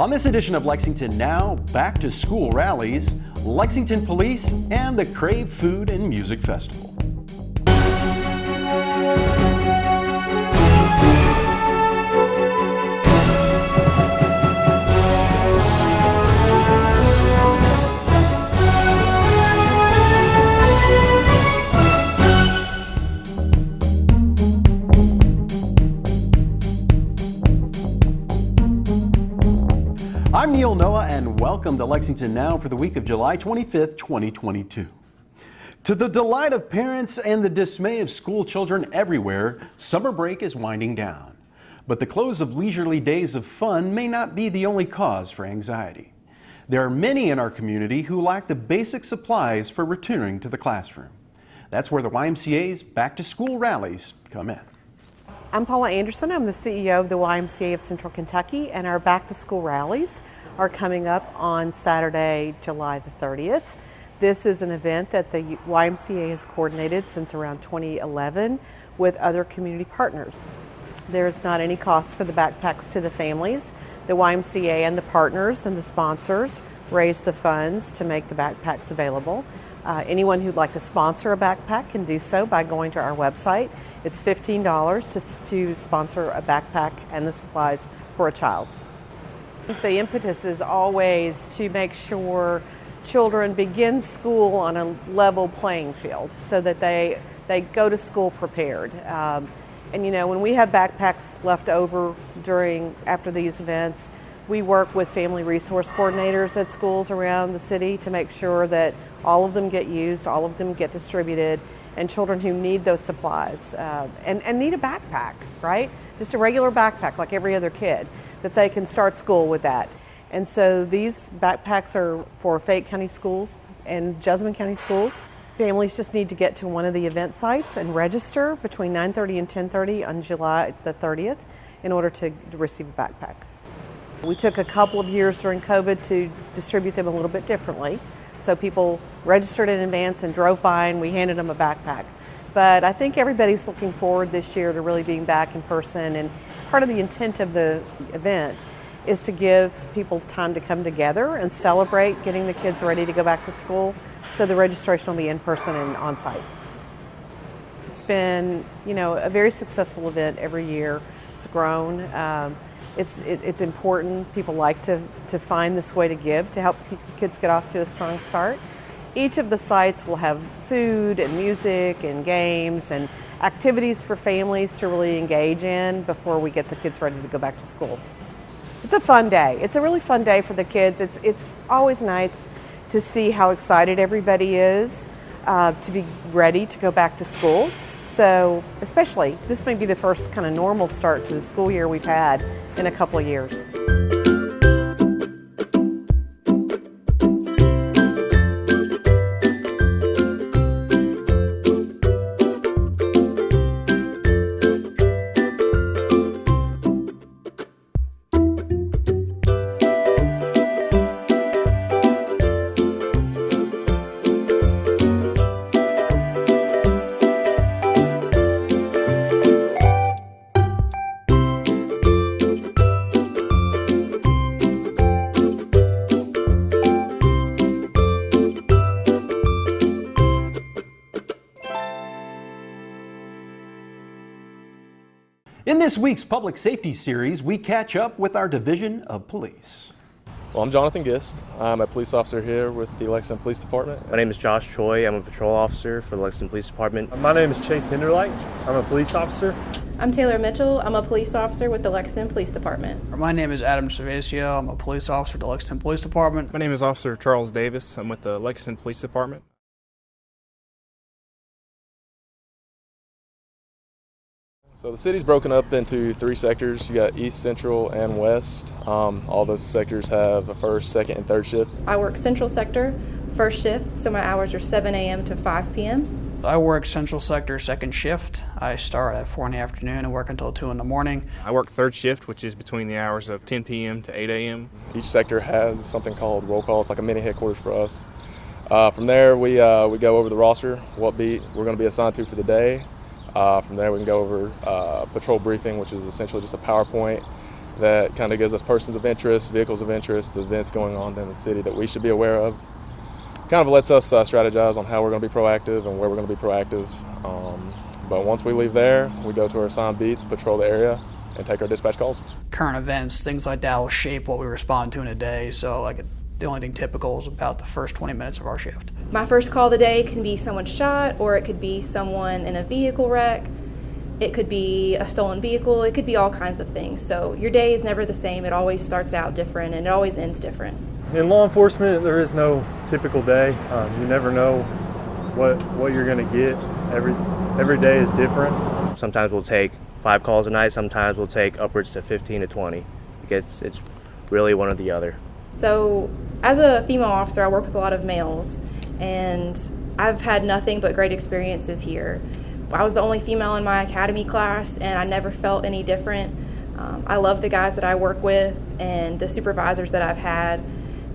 On this edition of Lexington Now, back to school rallies, Lexington Police, and the CRAVE Food and Music Festival. I'm Neil Noah, and welcome to Lexington Now for the week of July 25th, 2022. To the delight of parents and the dismay of school children everywhere, summer break is winding down. But the close of leisurely days of fun may not be the only cause for anxiety. There are many in our community who lack the basic supplies for returning to the classroom. That's where the YMCA's Back to School Rallies come in. I'm Paula Anderson. I'm the CEO of the YMCA of Central Kentucky, and our Back to School Rallies are coming up on Saturday, July the 30th. This is an event that the YMCA has coordinated since around 2011 with other community partners. There's not any cost for the backpacks to the families. The YMCA and the partners and the sponsors raise the funds to make the backpacks available. Anyone who'd like to sponsor a backpack can do so by going to our website. It's $15 to sponsor a backpack and the supplies for a child. The impetus is always to make sure children begin school on a level playing field so that they go to school prepared. And you know, when we have backpacks left over after these events, we work with family resource coordinators at schools around the city to make sure that all of them get used, all of them get distributed, and children who need those supplies and need a backpack, right? Just a regular backpack like every other kid, that they can start school with that. And so these backpacks are for Fayette County schools and Jessamine County schools. Families just need to get to one of the event sites and register between 9:30 and 10:30 on July the 30th in order to receive a backpack. We took a couple of years during COVID to distribute them a little bit differently. So people registered in advance and drove by and we handed them a backpack. But I think everybody's looking forward this year to really being back in person, and part of the intent of the event is to give people time to come together and celebrate getting the kids ready to go back to school. So the registration will be in person and on site. It's been, you know, a very successful event every year. It's grown. It's important. People like to find this way to give to help kids get off to a strong start. Each of the sites will have food and music and games and activities for families to really engage in before we get the kids ready to go back to school. It's a fun day. It's a really fun day for the kids. It's always nice to see how excited everybody is to be ready to go back to school. So especially, this may be the first kind of normal start to the school year we've had in a couple of years. In this week's Public Safety Series, we catch up with our Division of Police. Well, I'm Jonathan Gist. I'm a police officer here with the Lexington Police Department. My name is Josh Choi. I'm a patrol officer for the Lexington Police Department. My name is Chase Hinderlight. I'm a police officer. I'm Taylor Mitchell. I'm a police officer with the Lexington Police Department. My name is Adam Cervasio. I'm a police officer at the Lexington Police Department. My name is Officer Charles Davis. I'm with the Lexington Police Department. So the city's broken up into three sectors. You got East, Central, and West. All those sectors have a first, second, and third shift. I work Central Sector, first shift, so my hours are 7 a.m. to 5 p.m. I work Central Sector second shift. I start at 4 in the afternoon and work until 2 in the morning. I work third shift, which is between the hours of 10 p.m. to 8 a.m. Each sector has something called roll call. It's like a mini headquarters for us. From there, we go over the roster, what beat we're going to be assigned to for the day. From there, we can go over patrol briefing, which is essentially just a PowerPoint that kind of gives us persons of interest, vehicles of interest, events going on in the city that we should be aware of. Kind of lets us strategize on how we're going to be proactive and where we're going to be proactive. But once we leave there, we go to our assigned beats, patrol the area, and take our dispatch calls. Current events, things like that will shape what we respond to in a day. So the only thing typical is about the first 20 minutes of our shift. My first call of the day can be someone shot, or it could be someone in a vehicle wreck. It could be a stolen vehicle. It could be all kinds of things. So your day is never the same. It always starts out different, and it always ends different. In law enforcement, there is no typical day. You never know what you're going to get. Every day is different. Sometimes we'll take 5 calls a night. Sometimes we'll take upwards to 15 to 20. It's really one or the other. So as a female officer, I work with a lot of males, and I've had nothing but great experiences here. I was the only female in my academy class, and I never felt any different. I love the guys that I work with and the supervisors that I've had.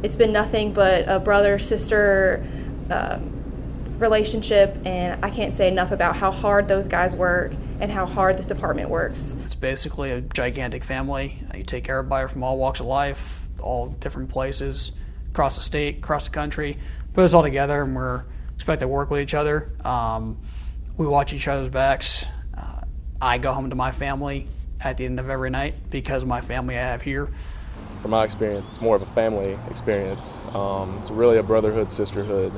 It's been nothing but a brother-sister relationship, and I can't say enough about how hard those guys work and how hard this department works. It's basically a gigantic family. You take everybody from all walks of life, all different places, across the state, across the country, put us all together, and we're expected to work with each other. We watch each other's backs. I go home to my family at the end of every night because of my family I have here. From my experience, it's more of a family experience. It's really a brotherhood, sisterhood.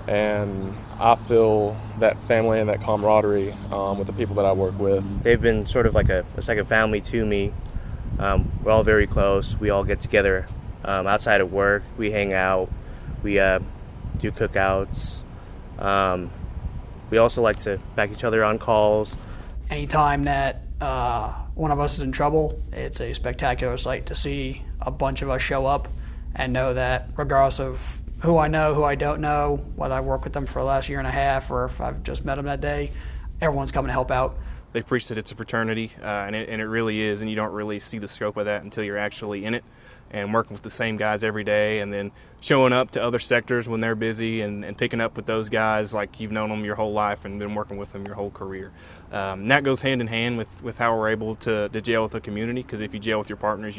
And I feel that family and that camaraderie with the people that I work with. They've been sort of like a second family to me. We're all very close. We all get together outside of work. We hang out. We do cookouts. We also like to back each other on calls. Anytime that one of us is in trouble, it's a spectacular sight to see a bunch of us show up and know that regardless of who I know, who I don't know, whether I work with them for the last year and a half or if I've just met them that day, everyone's coming to help out. They've preached that it's a fraternity, and it really is, and you don't really see the scope of that until you're actually in it and working with the same guys every day, and then showing up to other sectors when they're busy and picking up with those guys like you've known them your whole life and been working with them your whole career. And that goes hand in hand with how we're able to jail with the community, because if you jail with your partners,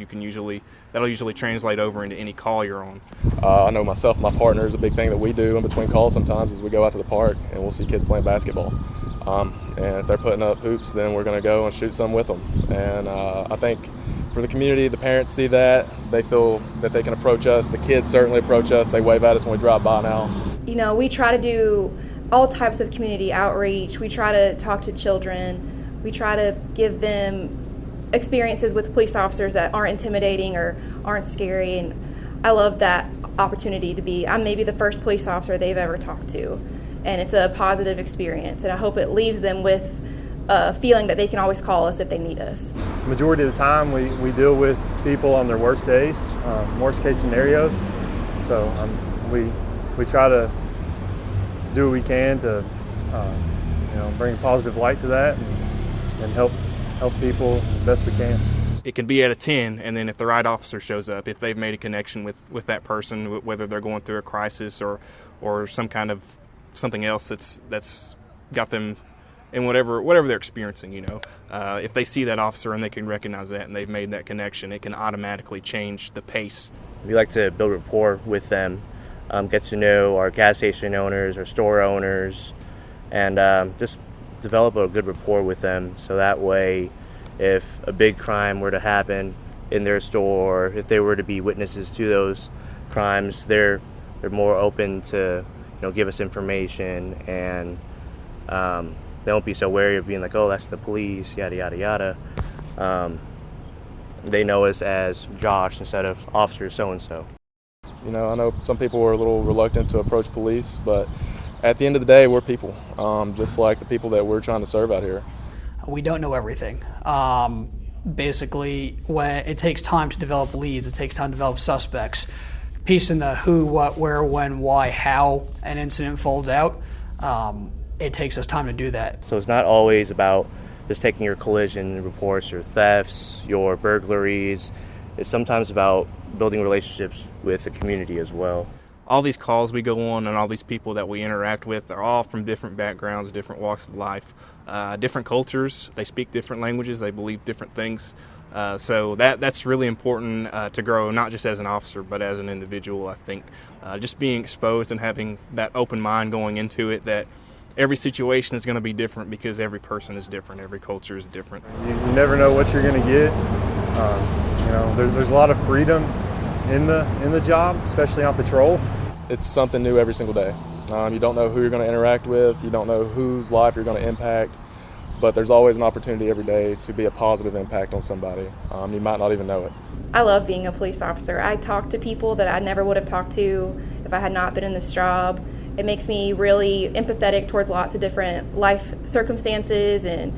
that'll usually translate over into any call you're on. I know myself and my partner is a big thing that we do in between calls sometimes is we go out to the park and we'll see kids playing basketball. And if they're putting up hoops, then we're going to go and shoot some with them. And I think for the community, the parents see that. They feel that they can approach us. The kids certainly approach us. They wave at us when we drive by now. You know, we try to do all types of community outreach. We try to talk to children. We try to give them experiences with police officers that aren't intimidating or aren't scary. And I love that opportunity I'm maybe the first police officer they've ever talked to. And it's a positive experience. And I hope it leaves them with a feeling that they can always call us if they need us. The majority of the time we deal with people on their worst days, worst case scenarios. So we try to do what we can to bring positive light to that and help people the best we can. It can be at a 10, and then if the right officer shows up, if they've made a connection with that person, whether they're going through a crisis or some kind of something else that's got them in whatever they're experiencing, if they see that officer and they can recognize that and they've made that connection, it can automatically change the pace. We like to build rapport with them, get to know our gas station owners, our store owners, and just develop a good rapport with them, so that way if a big crime were to happen in their store, if they were to be witnesses to those crimes, they're more open to give us information, and they won't be so wary of being like, oh, that's the police, yada yada yada. They know us as Josh instead of Officer so-and-so. I know some people are a little reluctant to approach police, but at the end of the day, we're people, just like the people that we're trying to serve out here. We don't know everything. Basically, when it takes time to develop leads, it takes time to develop suspects. Piecing the who, what, where, when, why, how an incident folds out, it takes us time to do that. So it's not always about just taking your collision reports, your thefts, your burglaries. It's sometimes about building relationships with the community as well. All these calls we go on and all these people that we interact with are all from different backgrounds, different walks of life, different cultures. They speak different languages. They believe different things. So that's really important to grow, not just as an officer, but as an individual. I think just being exposed and having that open mind going into it, that every situation is going to be different because every person is different, every culture is different. You never know what you're going to get. There's a lot of freedom in the job, especially on patrol. It's something new every single day. You don't know who you're going to interact with. You don't know whose life you're going to impact. But there's always an opportunity every day to be a positive impact on somebody. You might not even know it. I love being a police officer. I talk to people that I never would have talked to if I had not been in this job. It makes me really empathetic towards lots of different life circumstances and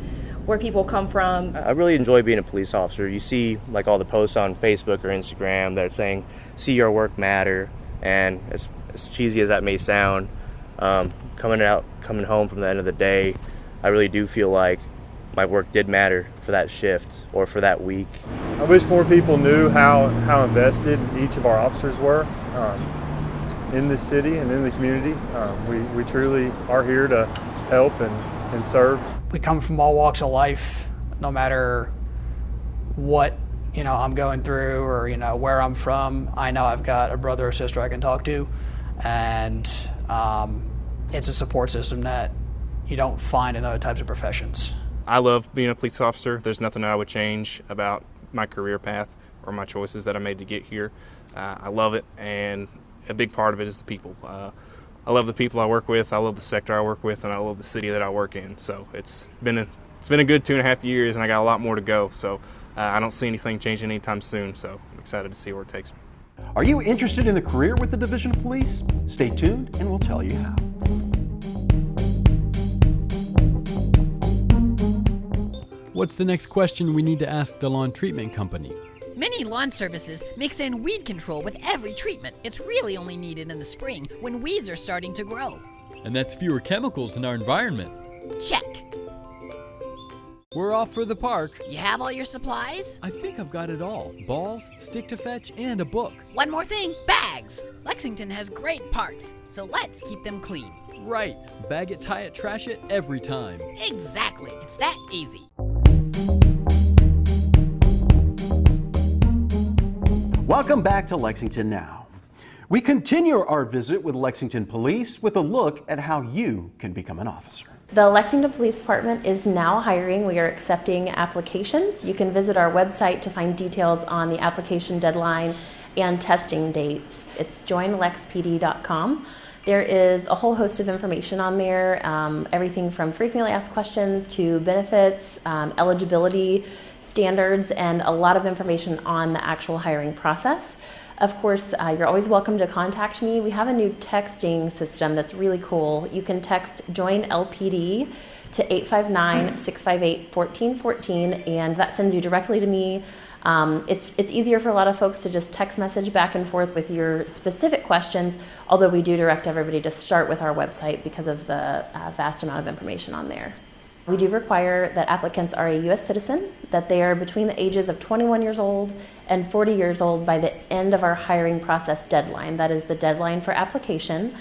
where people come from. I really enjoy being a police officer. You see like all the posts on Facebook or Instagram that are saying, see your work matter. And as cheesy as that may sound, coming home from the end of the day, I really do feel like my work did matter for that shift or for that week. I wish more people knew how invested each of our officers were in this city and in the community. We truly are here to help and serve. We come from all walks of life, no matter what I'm going through or where I'm from. I know I've got a brother or sister I can talk to, and it's a support system that you don't find in other types of professions. I love being a police officer. There's nothing that I would change about my career path or my choices that I made to get here. I love it, and a big part of it is the people. I love the people I work with, I love the sector I work with, and I love the city that I work in. So it's been a good 2.5 years, and I got a lot more to go. So I don't see anything changing anytime soon, so I'm excited to see where it takes me. Are you interested in a career with the Division of Police? Stay tuned and we'll tell you how. What's the next question we need to ask the lawn treatment company? Many lawn services mix in weed control with every treatment. It's really only needed in the spring when weeds are starting to grow. And that's fewer chemicals in our environment. Check. We're off for the park. You have all your supplies? I think I've got it all. Balls, stick to fetch, and a book. One more thing, bags. Lexington has great parks, so let's keep them clean. Right. Bag it, tie it, trash it every time. Exactly. It's that easy. Welcome back to Lexington Now. We continue our visit with Lexington Police with a look at how you can become an officer. The Lexington Police Department is now hiring. We are accepting applications. You can visit our website to find details on the application deadline and testing dates. It's joinlexpd.com. There is a whole host of information on there, everything from frequently asked questions to benefits, eligibility standards, and a lot of information on the actual hiring process. Of course, you're always welcome to contact me. We have a new texting system that's really cool. You can text Join LPD to 859-658-1414, and that sends you directly to me. It's easier for a lot of folks to just text message back and forth with your specific questions, although we do direct everybody to start with our website because of the vast amount of information on there. We do require that applicants are a U.S. citizen, that they are between the ages of 21 years old and 40 years old by the end of our hiring process deadline. That is the deadline for application.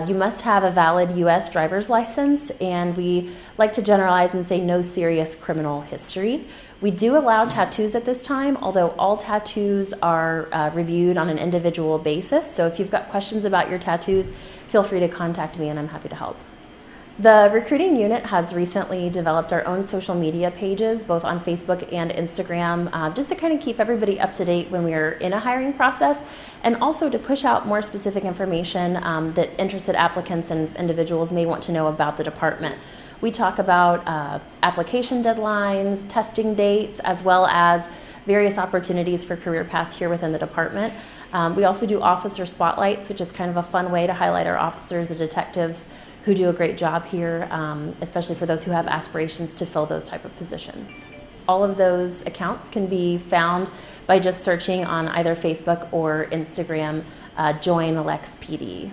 You must have a valid U.S. driver's license, and we like to generalize and say no serious criminal history. We do allow tattoos at this time, although all tattoos are reviewed on an individual basis. So if you've got questions about your tattoos, feel free to contact me and I'm happy to help. The recruiting unit has recently developed our own social media pages, both on Facebook and Instagram, just to kind of keep everybody up to date when we are in a hiring process, and also to push out more specific information that interested applicants and individuals may want to know about the department. We talk about application deadlines, testing dates, as well as various opportunities for career paths here within the department. We also do officer spotlights, which is kind of a fun way to highlight our officers and detectives who do a great job here, especially for those who have aspirations to fill those type of positions. All of those accounts can be found by just searching on either Facebook or Instagram, Join Lex PD.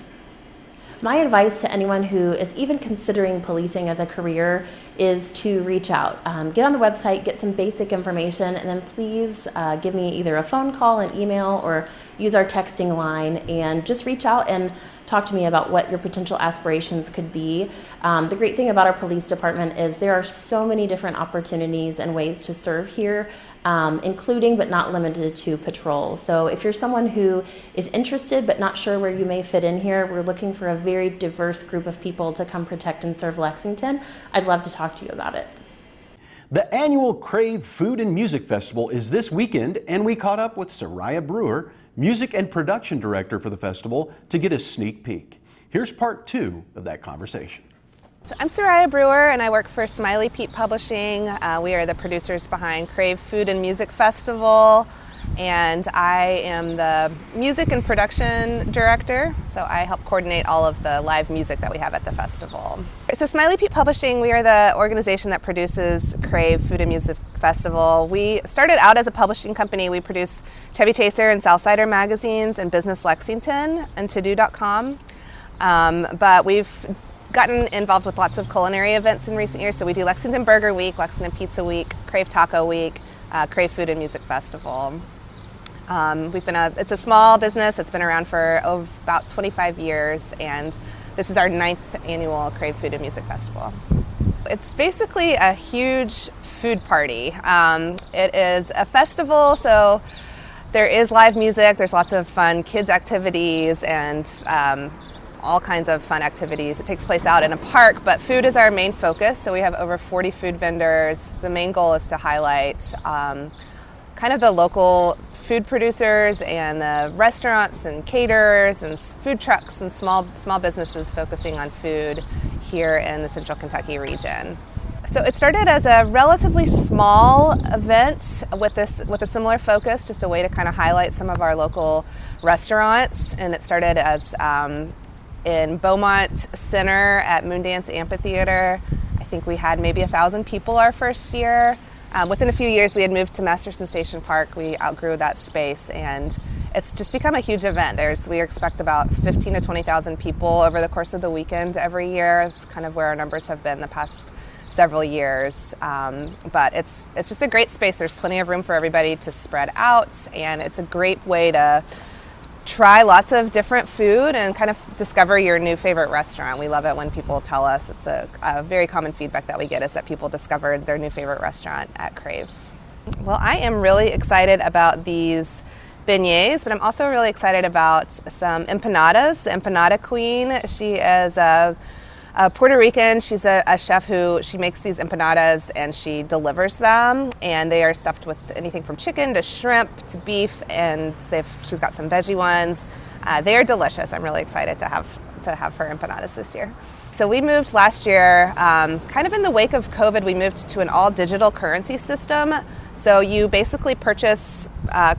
My advice to anyone who is even considering policing as a career is to reach out. Get on the website, get some basic information, and then please give me either a phone call, an email, or use our texting line, and just reach out and talk to me about what your potential aspirations could be. The great thing about our police department is there are so many different opportunities and ways to serve here. including but not limited to patrol. So if you're someone who is interested but not sure where you may fit in here, we're looking for a very diverse group of people to come protect and serve Lexington. I'd love to talk to you about it. The annual CRAVE Food and Music Festival is this weekend, and we caught up with Soraya Brewer, Music and Production Director for the festival, to get a sneak peek. Here's part 2 of that conversation. I'm Soraya Brewer, and I work for Smiley Pete Publishing. We are the producers behind CRAVE Food and Music Festival, and I am the Music and Production Director, so I help coordinate all of the live music that we have at the festival. So Smiley Pete Publishing, we are the organization that produces CRAVE Food and Music Festival. We started out as a publishing company. We produce Chevy Chaser and Southsider magazines and Business Lexington and todo.com, but we've gotten involved with lots of culinary events in recent years. So we do Lexington Burger Week, Lexington Pizza Week, CRAVE Taco Week, CRAVE Food and Music Festival. It's a small business. It's been around for about 25 years, and this is our 9th annual CRAVE Food and Music Festival. It's basically a huge food party. It is a festival, so there is live music, there's lots of fun kids activities, and all kinds of fun activities. It takes place out in a park, but food is our main focus, so we have over 40 food vendors. The main goal is to highlight kind of the local food producers and the restaurants and caterers and food trucks and small businesses focusing on food here in the Central Kentucky region. So it started as a relatively small event with a similar focus, just a way to kind of highlight some of our local restaurants, and it started as in Beaumont Center at Moondance Amphitheater. I think we had maybe 1,000 people our first year. Within a few years, we had moved to Masterson Station Park. We outgrew that space, and it's just become a huge event. We expect about 15,000 to 20,000 people over the course of the weekend every year. It's kind of where our numbers have been the past several years. But it's just a great space. There's plenty of room for everybody to spread out, and it's a great way to try lots of different food and kind of discover your new favorite restaurant. We love it when people tell us. It's a very common feedback that we get is that people discovered their new favorite restaurant at CRAVE. Well, I am really excited about these beignets, but I'm also really excited about some empanadas. The empanada queen, she is a Puerto Rican. She's a chef she makes these empanadas and she delivers them, and they are stuffed with anything from chicken to shrimp to beef, and she's got some veggie ones. They are delicious. I'm really excited to have her empanadas this year. So we moved last year, kind of in the wake of COVID, we moved to an all digital currency system. So you basically purchase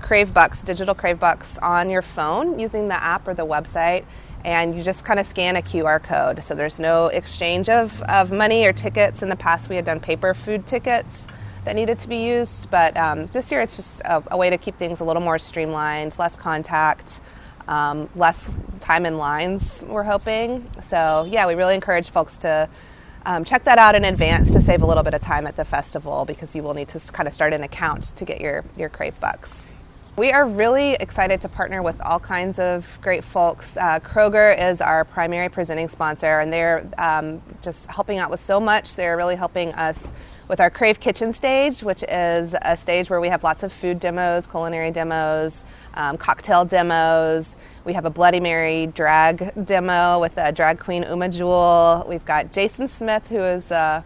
CRAVE Bucks, digital CRAVE Bucks on your phone using the app or the website, and you just kind of scan a QR code. So there's no exchange of money or tickets. In the past, we had done paper food tickets that needed to be used, but this year it's just a way to keep things a little more streamlined, less contact, less time in lines, we're hoping. So yeah, we really encourage folks to check that out in advance to save a little bit of time at the festival, because you will need to kind of start an account to get your CRAVE Bucks. We are really excited to partner with all kinds of great folks. Kroger is our primary presenting sponsor, and they're just helping out with so much. They're really helping us with our CRAVE Kitchen stage, which is a stage where we have lots of food demos, culinary demos, cocktail demos. We have a Bloody Mary drag demo with a drag queen, Uma Jewel. We've got Jason Smith, who is a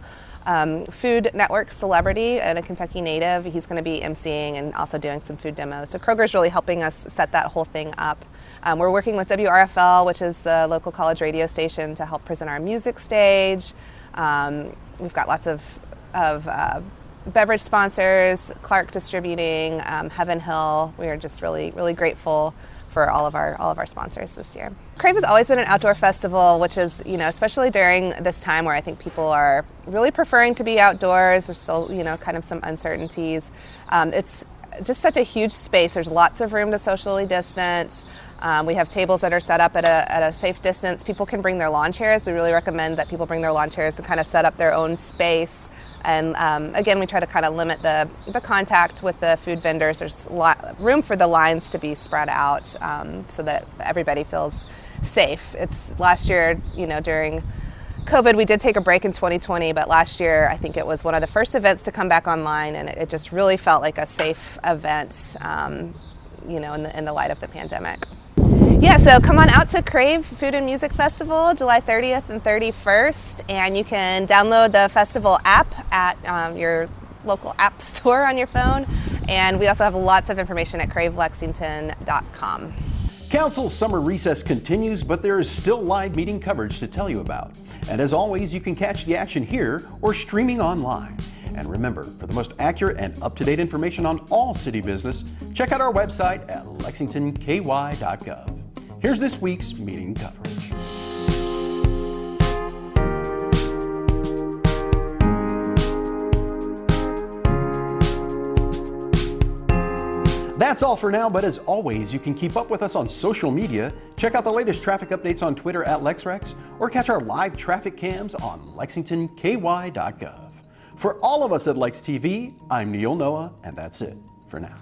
Food Network celebrity and a Kentucky native. He's going to be emceeing and also doing some food demos. So Kroger's really helping us set that whole thing up. We're working with WRFL, which is the local college radio station, to help present our music stage. We've got lots of beverage sponsors, Clark Distributing, Heaven Hill. We are just really, really grateful for all of our sponsors this year. CRAVE has always been an outdoor festival, which is, especially during this time where I think people are really preferring to be outdoors. There's still, kind of some uncertainties. It's just such a huge space. There's lots of room to socially distance. We have tables that are set up at a safe distance. People can bring their lawn chairs. We really recommend that people bring their lawn chairs to kind of set up their own space. And again, we try to kind of limit the contact with the food vendors. There's room for the lines to be spread out so that everybody feels safe. It's last year, during COVID, we did take a break in 2020, but last year I think it was one of the first events to come back online, and it just really felt like a safe event, you know, in the light of the pandemic. Yeah, so come on out to CRAVE Food and Music Festival, July 30th and 31st, and you can download the festival app at your local app store on your phone, and we also have lots of information at cravelexington.com. Council's summer recess continues, but there is still live meeting coverage to tell you about. And as always, you can catch the action here or streaming online. And remember, for the most accurate and up-to-date information on all city business, check out our website at lexingtonky.gov. Here's this week's meeting coverage. That's all for now, but as always, you can keep up with us on social media, check out the latest traffic updates on Twitter at LexRex, or catch our live traffic cams on lexingtonky.gov. For all of us at Lex TV, I'm Neil Noah, and that's it for now.